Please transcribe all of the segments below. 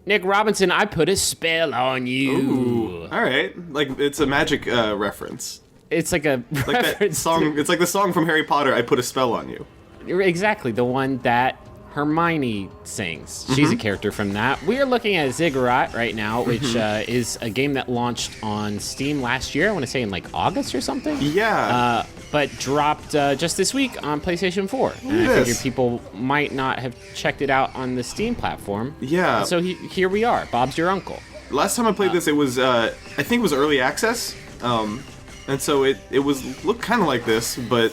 Nick Robinson, I put a spell on you. Ooh, all right. Like, it's a magic reference. It's like a Like reference that song. It's like the song from Harry Potter, I Put a Spell on You. Exactly, the one that Hermione sings. She's a character from that. We are looking at Ziggurat right now, which is a game that launched on Steam last year. I want to say in like August or something. Yeah. But dropped just this week on PlayStation 4. And I figured people might not have checked it out on the Steam platform. Yeah. So here we are. Bob's your uncle. Last time I played this, it was I think it was early access, and so it looked kind of like this, but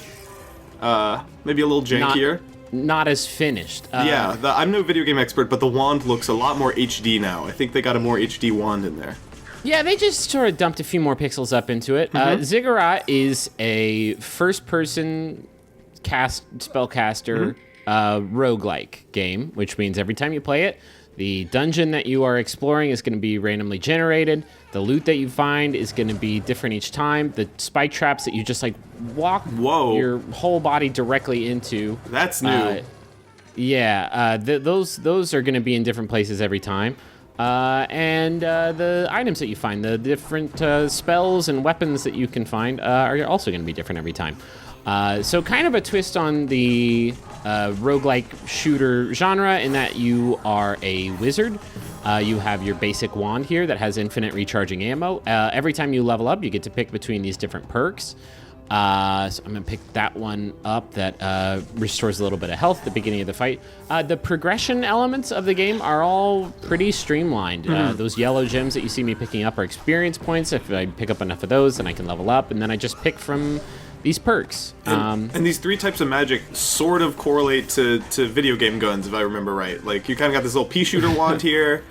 maybe a little jankier. Not as finished. Yeah, I'm no video game expert, but the wand looks a lot more HD now. I think they got a more HD wand in there. Yeah, they just sort of dumped a few more pixels up into it. Ziggurat is a first-person spellcaster roguelike game, which means every time you play it, the dungeon that you are exploring is going to be randomly generated. The loot that you find is going to be different each time. The spike traps that you just like walk your whole body directly into. That's new. Those are going to be in different places every time. And the items that you find, the different spells and weapons that you can find are also going to be different every time. So kind of a twist on the roguelike shooter genre in that you are a wizard. You have your basic wand here that has infinite recharging ammo. Every time you level up, you get to pick between these different perks. So I'm going to pick that one up that restores a little bit of health at the beginning of the fight. The progression elements of the game are all pretty streamlined. Those yellow gems that you see me picking up are experience points. If I pick up enough of those, then I can level up, and then I just pick from these perks. And these three types of magic sort of correlate to video game guns, if I remember right. Like, you kind of got this little pea shooter wand here.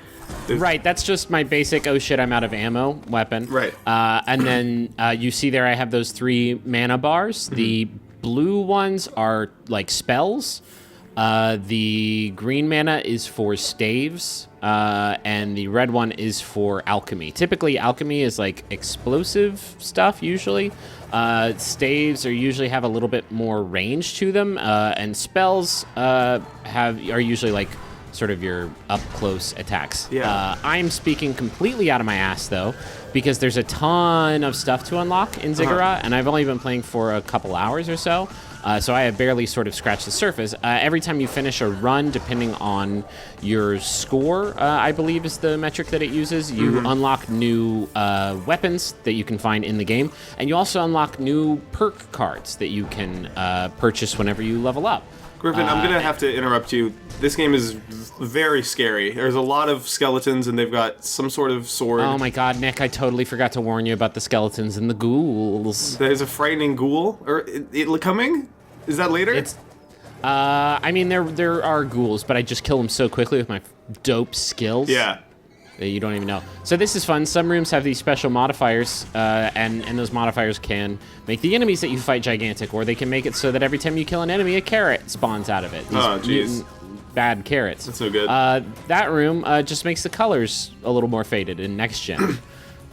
Right, that's just my basic, oh shit, I'm out of ammo weapon. Right. And then you see there I have those 3 mana bars. The blue ones are like spells. The green mana is for staves. And the red one is for alchemy. Typically, alchemy is like explosive stuff, usually. Staves usually have a little bit more range to them. And spells are usually like sort of your up-close attacks. Yeah. I'm speaking completely out of my ass, though, because there's a ton of stuff to unlock in Ziggurat, and I've only been playing for a couple hours or so, so I have barely sort of scratched the surface. Every time you finish a run, depending on your score, I believe is the metric that it uses, you unlock new weapons that you can find in the game, and you also unlock new perk cards that you can purchase whenever you level up. Griffin, I'm going to have to interrupt you. This game is very scary. There's a lot of skeletons, and they've got some sort of sword. Oh my god, Nick, I totally forgot to warn you about the skeletons and the ghouls. There's a frightening ghoul? Or it coming? Is that later? I mean, there are ghouls, but I just kill them so quickly with my dope skills. Yeah. That you don't even know. So this is fun. Some rooms have these special modifiers, and those modifiers can make the enemies that you fight gigantic, or they can make it so that every time you kill an enemy, a carrot spawns out of it. These jeez. Bad carrots. That's so good. That room just makes the colors a little more faded in next gen.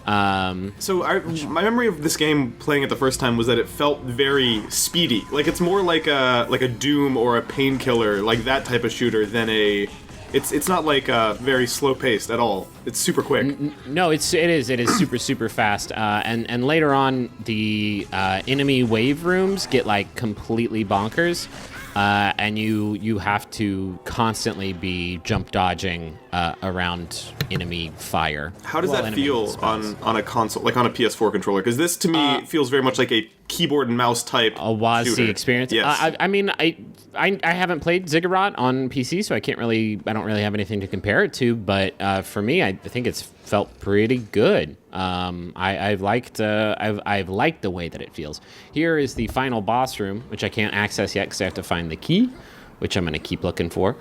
So my memory of this game playing it the first time was that it felt very speedy. Like it's more like a Doom or a Painkiller, like that type of shooter than a. It's not like very slow paced at all. It's super quick. No, it is super fast. And later on, the enemy wave rooms get like completely bonkers. And you have to constantly be jump dodging around enemy fire. How does that feel on a console, like on a PS4 controller? Because this to me feels very much like a keyboard and mouse type a WASD experience. Yes. I mean, I haven't played Ziggurat on PC, so I don't really have anything to compare it to. But for me, I think it's felt pretty good. I've liked the way that it feels. Here is the final boss room, which I can't access yet because I have to find the key, which I'm going to keep looking for.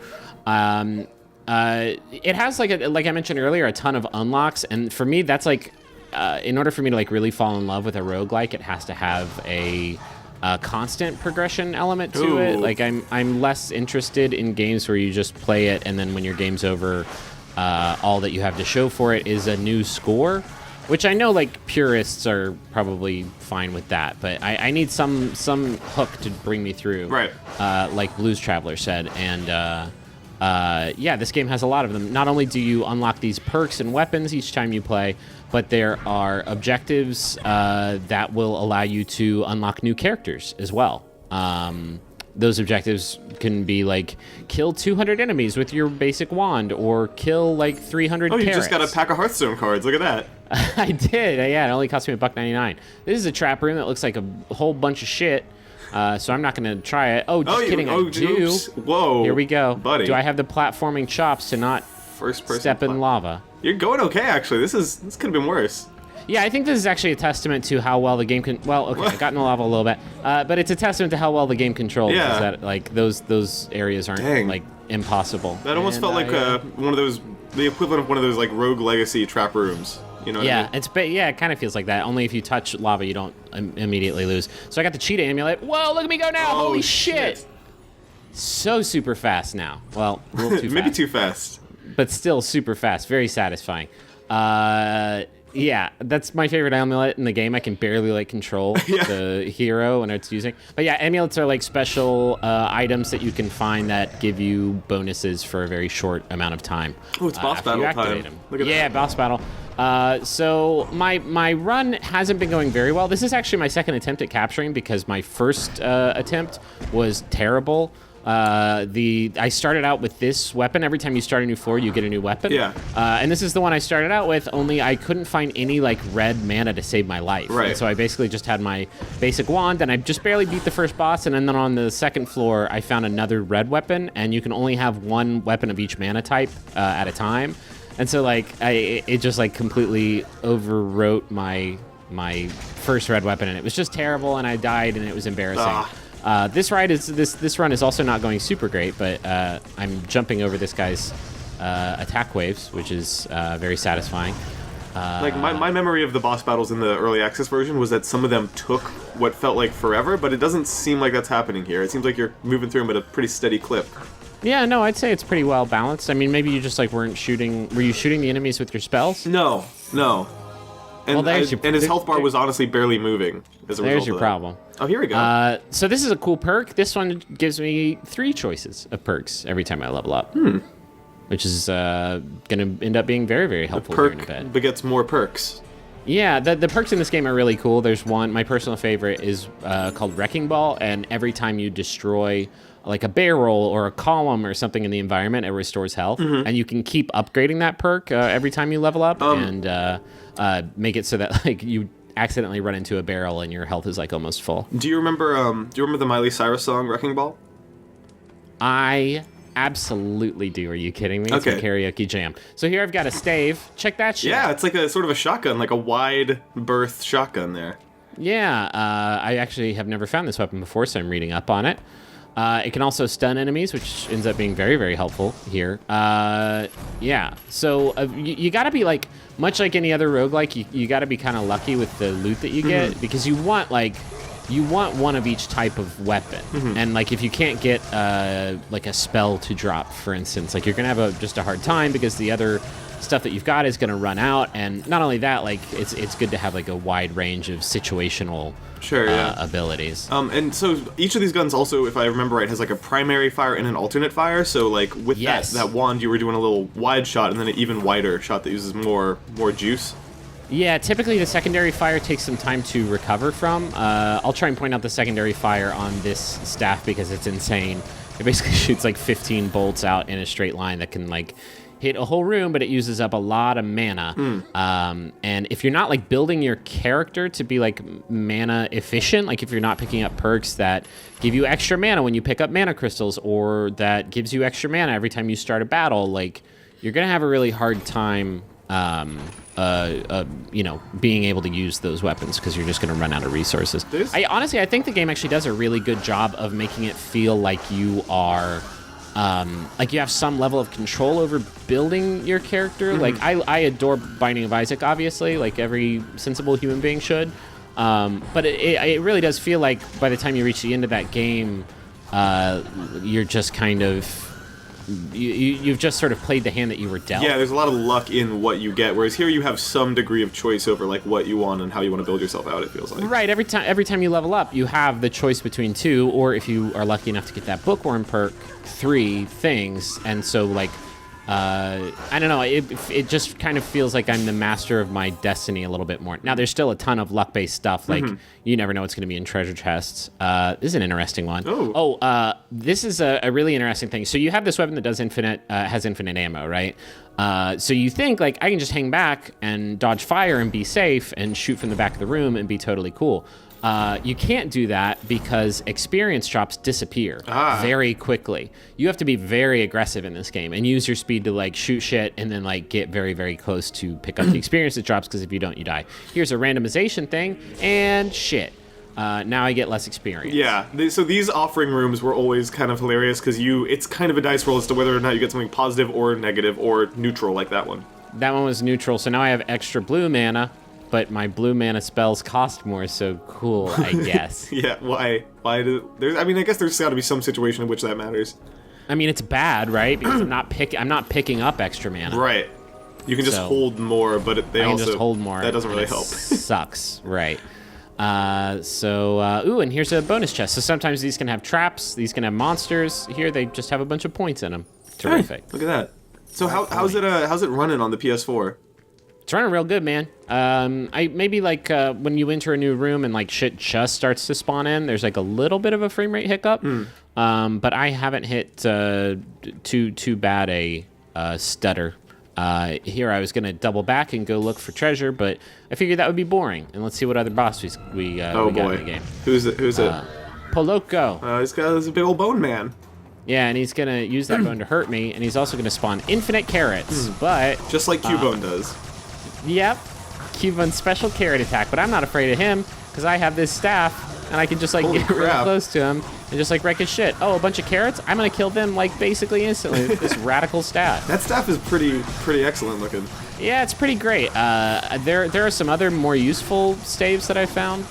It has like I mentioned earlier, a ton of unlocks, and for me, that's like in order for me to like really fall in love with a roguelike, it has to have a constant progression element to it. Like I'm less interested in games where you just play it and then when your game's over, all that you have to show for it is a new score, which I know like purists are probably fine with that, but I need some hook to bring me through. Right. Like Blues Traveler said, and yeah, this game has a lot of them. Not only do you unlock these perks and weapons each time you play, but there are objectives that will allow you to unlock new characters as well. Those objectives can be like kill 200 enemies with your basic wand, or kill like 300 Oh, you carrots. just got a pack of Hearthstone cards. Look at that. I did. Yeah, it only cost me $1.99. This is a trap room that looks like a whole bunch of shit. So I'm not going to try it. Oh, just kidding. I do. Oops. Whoa. Here we go. Buddy. Do I have the platforming chops to not First person step in lava? You're going okay, actually. This could have been worse. Yeah, I think this is actually a testament to how well the game can. Well, okay, I got in the lava a little bit, but it's a testament to how well the game controls. Yeah. Is that like those areas aren't like impossible. That almost felt like one of those, the equivalent of one of those like Rogue Legacy trap rooms. You know what I mean? It kind of feels like that. Only if you touch lava, you don't immediately lose. So I got the cheetah amulet. Whoa, look at me go now! Oh, Holy shit! So super fast now. Well, a little too fast. Maybe too fast. But still super fast. Very satisfying. Yeah, that's my favorite amulet in the game. I can barely like control the hero when it's using. But yeah, amulets are like special items that you can find that give you bonuses for a very short amount of time. Oh, it's boss battle time. Look at that. Boss battle. So my run hasn't been going very well. This is actually my second attempt at capturing because my first attempt was terrible. I started out with this weapon. Every time you start a new floor, you get a new weapon. Yeah. And this is the one I started out with, only I couldn't find any like red mana to save my life. Right. And so I basically just had my basic wand, and I just barely beat the first boss, and then on the second floor, I found another red weapon, and you can only have one weapon of each mana type at a time. And so like it just like completely overwrote my first red weapon, and it was just terrible, and I died, and it was embarrassing. This run is also not going super great, but I'm jumping over this guy's attack waves, which is very satisfying. Like my memory of the boss battles in the early access version was that some of them took what felt like forever, but it doesn't seem like that's happening here. It seems like you're moving through them at a pretty steady clip. Yeah, no, I'd say it's pretty well balanced. I mean, maybe you just like weren't shooting. Were you shooting the enemies with your spells? No. And, Well, and his health bar was honestly barely moving as a result There's your of that. problem. Oh, here we go. So this is a cool perk. This one gives me 3 choices of perks every time I level up. Which is going to end up being very, very helpful here in a bit. Perk begets more perks. Yeah, the perks in this game are really cool. There's one, my personal favorite is called Wrecking Ball, and every time you destroy like a barrel or a column or something in the environment, it restores health. And you can keep upgrading that perk every time you level up, and make it so that like you accidentally run into a barrel and your health is like almost full. Do you remember the Miley Cyrus song Wrecking Ball? I absolutely do. Are you kidding me? It's a karaoke jam. So here I've got a stave. Check that shit. Yeah, it's like a sort of a shotgun, like a wide berth shotgun there. Yeah, I actually have never found this weapon before, so I'm reading up on it. It can also stun enemies, which ends up being very, very helpful here. Yeah, so you gotta be like, much like any other roguelike, you gotta be kind of lucky with the loot that you get, because you want one of each type of weapon. And like if you can't get like a spell to drop, for instance, like you're gonna have just a hard time because the other stuff that you've got is gonna run out. And not only that, like it's good to have like a wide range of situational abilities. And so each of these guns also, if I remember right, has like a primary fire and an alternate fire. So like with that wand, you were doing a little wide shot and then an even wider shot that uses more juice. Yeah, typically the secondary fire takes some time to recover from. I'll try and point out the secondary fire on this staff because it's insane. It basically shoots like 15 bolts out in a straight line that can like hit a whole room, but it uses up a lot of mana. And if you're not like building your character to be like mana efficient, like if you're not picking up perks that give you extra mana when you pick up mana crystals, or that gives you extra mana every time you start a battle, like you're gonna have a really hard time being able to use those weapons because you're just going to run out of resources. I think the game actually does a really good job of making it feel like you are, like you have some level of control over building your character. Like I adore Binding of Isaac, obviously, like every sensible human being should. But it really does feel like by the time you reach the end of that game, you're just kind of you've just sort of played the hand that you were dealt. Yeah, there's a lot of luck in what you get, whereas here you have some degree of choice over like what you want and how you want to build yourself out, it feels like. Right, every time you level up, you have the choice between 2, or if you are lucky enough to get that bookworm perk, 3 things. And so like I don't know, it just kind of feels like I'm the master of my destiny a little bit more. Now, there's still a ton of luck-based stuff, like you never know what's going to be in treasure chests. This is an interesting one. This is a really interesting thing. So you have this weapon that does has infinite ammo, right? So you think, like, I can just hang back and dodge fire and be safe and shoot from the back of the room and be totally cool. You can't do that because experience drops disappear very quickly. You have to be very aggressive in this game and use your speed to like shoot shit and then like get very, very close to pick up the experience that drops, because if you don't, you die. Here's a randomization thing and shit. Now I get less experience. Yeah, so these offering rooms were always kind of hilarious because it's kind of a dice roll as to whether or not you get something positive or negative or neutral like that one. That one was neutral, so now I have extra blue mana. But my blue mana spells cost more, so cool, I guess. Yeah, why? I guess there's got to be some situation in which that matters. I mean, it's bad, right? Because I'm not picking up extra mana. Right. You can just hold more, but I can just hold more. That doesn't really help. Sucks, right? Ooh, and here's a bonus chest. So sometimes these can have traps. These can have monsters. Here, they just have a bunch of points in them. Terrific. Hey, look at that. So how's it running on the PS4? It's running real good, man. Maybe like when you enter a new room and like shit just starts to spawn in, there's like a little bit of a frame rate hiccup. But I haven't hit too bad a stutter. Here I was gonna double back and go look for treasure, but I figured that would be boring. And let's see what other boss we got in the game. Who's it? Poloko. He's got this big old bone man. Yeah, and he's gonna use that bone to hurt me, and he's also gonna spawn infinite carrots. But just like Cubone does. Yep, Cubone's special carrot attack, but I'm not afraid of him because I have this staff and I can just like get real close to him and just like wreck his shit. Oh, a bunch of carrots? I'm gonna kill them like basically instantly with this radical staff. That staff is pretty excellent looking. Yeah, it's pretty great. There are some other more useful staves that I found.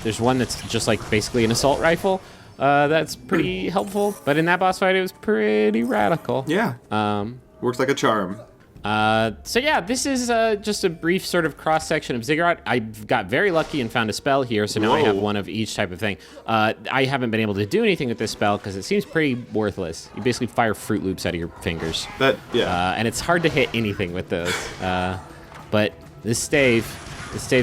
There's one that's just like basically an assault rifle. That's pretty helpful, but in that boss fight it was pretty radical. Yeah. Works like a charm. So yeah, this is just a brief sort of cross-section of Ziggurat. I got very lucky and found a spell here, so now I have one of each type of thing. I haven't been able to do anything with this spell because it seems pretty worthless. You basically fire Fruit Loops out of your fingers. And it's hard to hit anything with those. But this stave's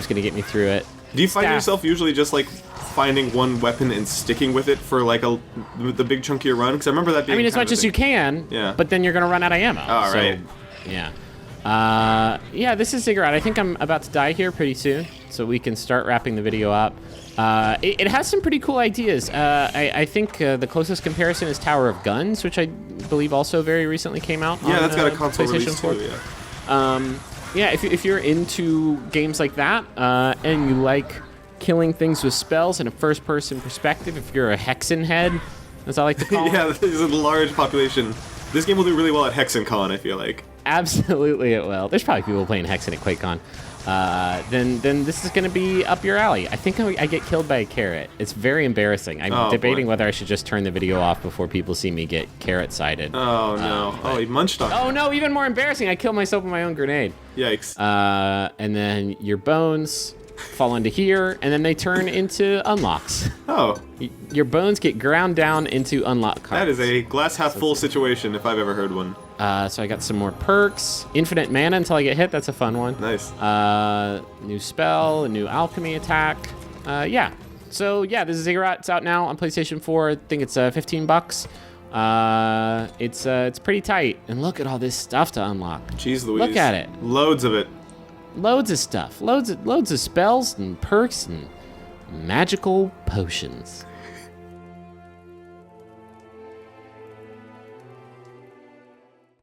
gonna get me through it. Do you find yourself usually just like finding one weapon and sticking with it for like the big chunk of your run? Because I remember that being as much as you can, but then you're gonna run out of ammo. Oh, right. Yeah. Yeah, this is Ziggurat. I think I'm about to die here pretty soon, so we can start wrapping the video up. It has some pretty cool ideas. I think the closest comparison is Tower of Guns, which I believe also very recently came out. Yeah, that's got a console release too, yeah. If you're into games like that, and you like killing things with spells in a first-person perspective, if you're a Hexen head, as I like to call it. Yeah, there's a large population. This game will do really well at HexenCon, I feel like. Absolutely it will. There's probably people playing Hexen at QuakeCon. Then this is going to be up your alley. I think I get killed by a carrot. It's very embarrassing. I'm debating whether I should just turn the video off before people see me get carrot-sided. Oh, no. He munched on it. Oh, no, even more embarrassing. I killed myself with my own grenade. Yikes. And then your bones fall into here, and then they turn into unlocks. Oh. Your bones get ground down into unlock cards. That is a glass-half-full situation, if I've ever heard one. So I got some more perks. Infinite mana until I get hit. That's a fun one. Nice. New spell, a new alchemy attack. Yeah. So, yeah, this is Ziggurat. It's out now on PlayStation 4. I think it's $15. It's pretty tight. And look at all this stuff to unlock. Jeez Louise. Look at it. Loads of it. Loads of stuff. Loads of spells and perks and magical potions.